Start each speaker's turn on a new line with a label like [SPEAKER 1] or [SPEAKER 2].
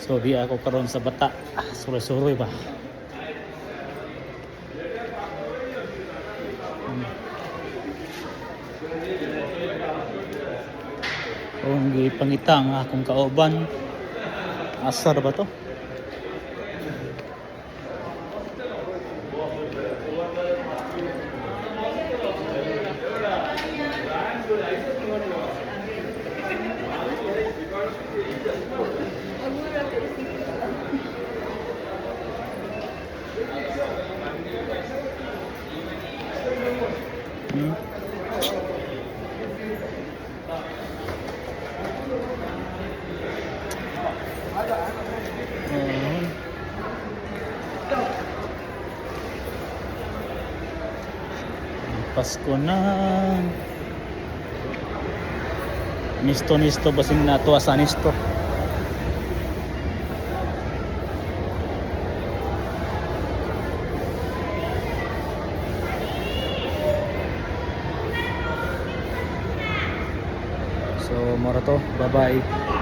[SPEAKER 1] So di ako karon sa bata. Suroy-suroy ba? Kung gipangita ang akong kauban, asar ba to? Hmm? Pasko na. Nisto basing nato sa nisto. So mora to. Bye bye.